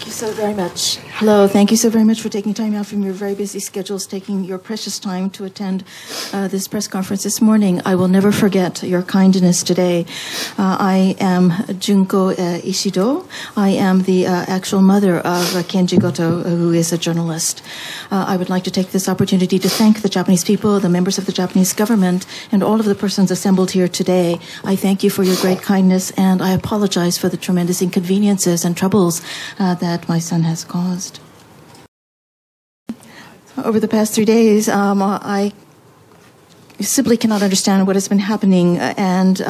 you so very much. Hello, thank you so very much for taking time out from your very busy schedules, taking your precious time to attend this press conference this morning. I will never forget your kindness today. I am Junko Ishido. I am the actual mother of KenjiGoto, who is a journalist. I would like to take this opportunity to thank the Japanese people, the members of the Japanese government, and all of the persons assembled here today. I thank you for your great kindness, and I apologize for the tremendous inconveniences and troubles that my son has caused. Over the past 3 days, I simply cannot understand what has been happening, and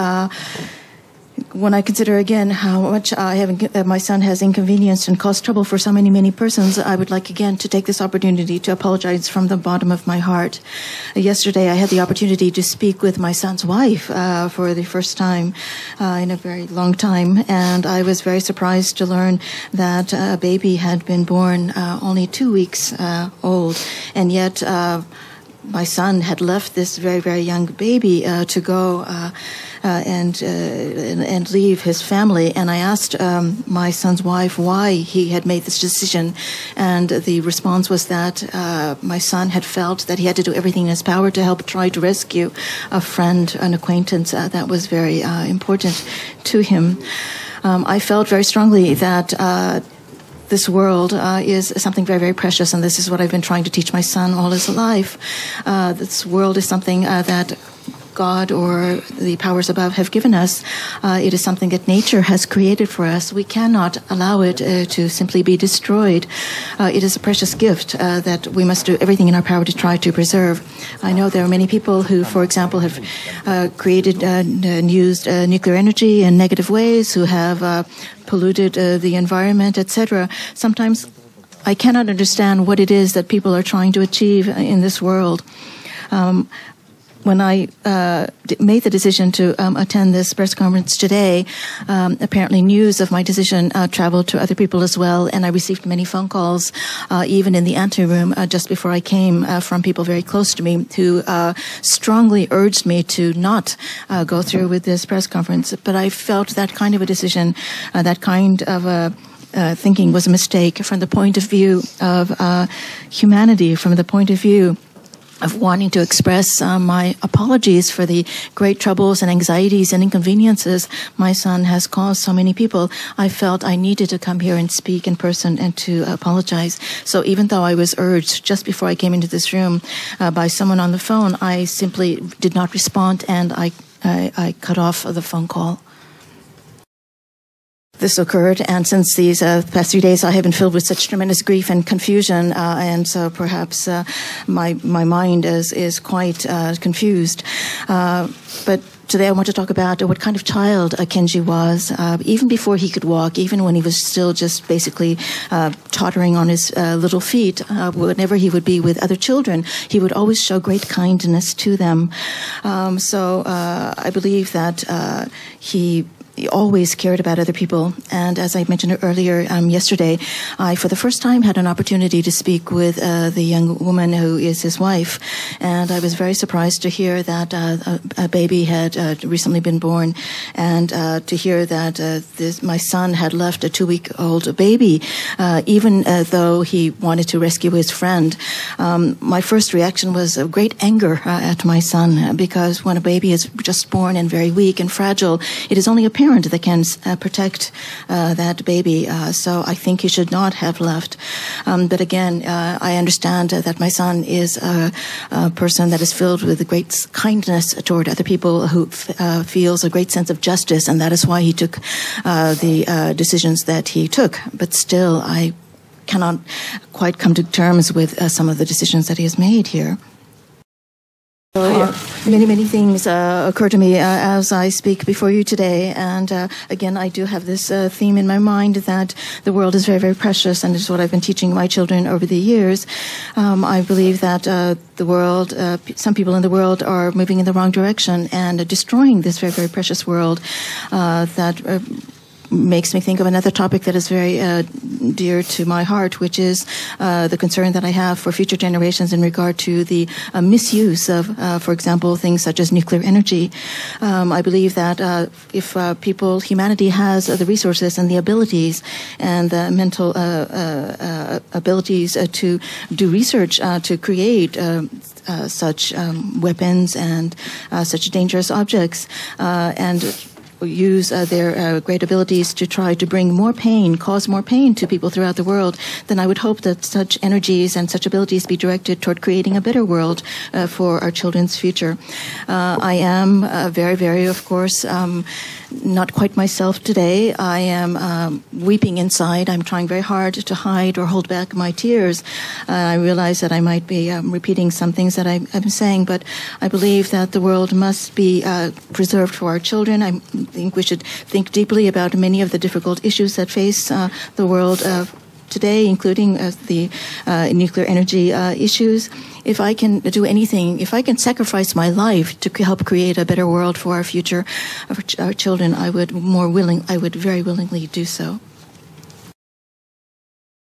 when I consider again how much my son has inconvenienced and caused trouble for so many persons, I would like again to take this opportunity to apologize from the bottom of my heart. Yesterday, I had the opportunity to speak with my son's wife for the first time in a very long time, and I was very surprised to learn that a baby had been born only 2 weeks old, and yet my son had left this very young baby to go and leave his family. And I asked my son's wife why he had made this decision, and the response was that my son had felt that he had to do everything in his power to help try to rescue a friend, an acquaintance that was very important to him. I felt very strongly that this world is something very precious, and this is what I've been trying to teach my son all his life. This world is something that God or the powers above have given us. It is something that nature has created for us. We cannot allow it to simply be destroyed. It is a precious gift that we must do everything in our power to try to preserve. I know there are many people who, for example, have created and used nuclear energy in negative ways, who have polluted the environment, etc. Sometimes I cannot understand what it is that people are trying to achieve in this world. When I made the decision to attend this press conference today, apparently news of my decision traveled to other people as well, and I received many phone calls, even in the anteroom just before I came, from people very close to me who strongly urged me to not go through with this press conference. But I felt that kind of a decision, that kind of a thinking was a mistake from the point of view of humanity, from the point of view of wanting to express my apologies for the great troubles and anxieties and inconveniences my son has caused so many people. I felt I needed to come here and speak in person and to apologize. So even though I was urged just before I came into this room by someone on the phone, I simply did not respond, and I cut off the phone call. This occurred, and since these past 3 days I have been filled with such tremendous grief and confusion, and so perhaps my mind is quite confused. But today I want to talk about what kind of child Kenji was, even before he could walk, even when he was still just basically tottering on his little feet. Whenever he would be with other children, he would always show great kindness to them. So I believe that he always cared about other people. And as I mentioned earlier, yesterday, I, for the first time, had an opportunity to speak with the young woman who is his wife. And I was very surprised to hear that a baby had recently been born, and to hear that my son had left a 2-week-old baby, even though he wanted to rescue his friend. My first reaction was of great anger at my son, because when a baby is just born and very weak and fragile, it is only a parent that can protect that baby. So I think he should not have left. But again, I understand that my son is a person that is filled with great kindness toward other people, who feels a great sense of justice, and that is why he took the decisions that he took. But still, I cannot quite come to terms with some of the decisions that he has made here. Many things occur to me as I speak before you today, and again, I do have this theme in my mind that the world is very precious, and it's what I've been teaching my children over the years. I believe that the world, some people in the world are moving in the wrong direction and destroying this very precious world that makes me think of another topic that is very dear to my heart, which is the concern that I have for future generations in regard to the misuse of, for example, things such as nuclear energy. I believe that if humanity has the resources and the abilities and the mental abilities to do research to create such weapons and such dangerous objects, and use their great abilities to try to bring more pain, cause more pain to people throughout the world, then I would hope that such energies and such abilities be directed toward creating a better world for our children's future. I am very, very, of course, not quite myself today. I am weeping inside. I'm trying very hard to hide or hold back my tears. I realize that I might be repeating some things that I'm saying, but I believe that the world must be preserved for our children. I think we should think deeply about many of the difficult issues that face the world today, including the nuclear energy issues. If I can do anything, if I can sacrifice my life to help create a better world for our future, our children, I would very willingly do so.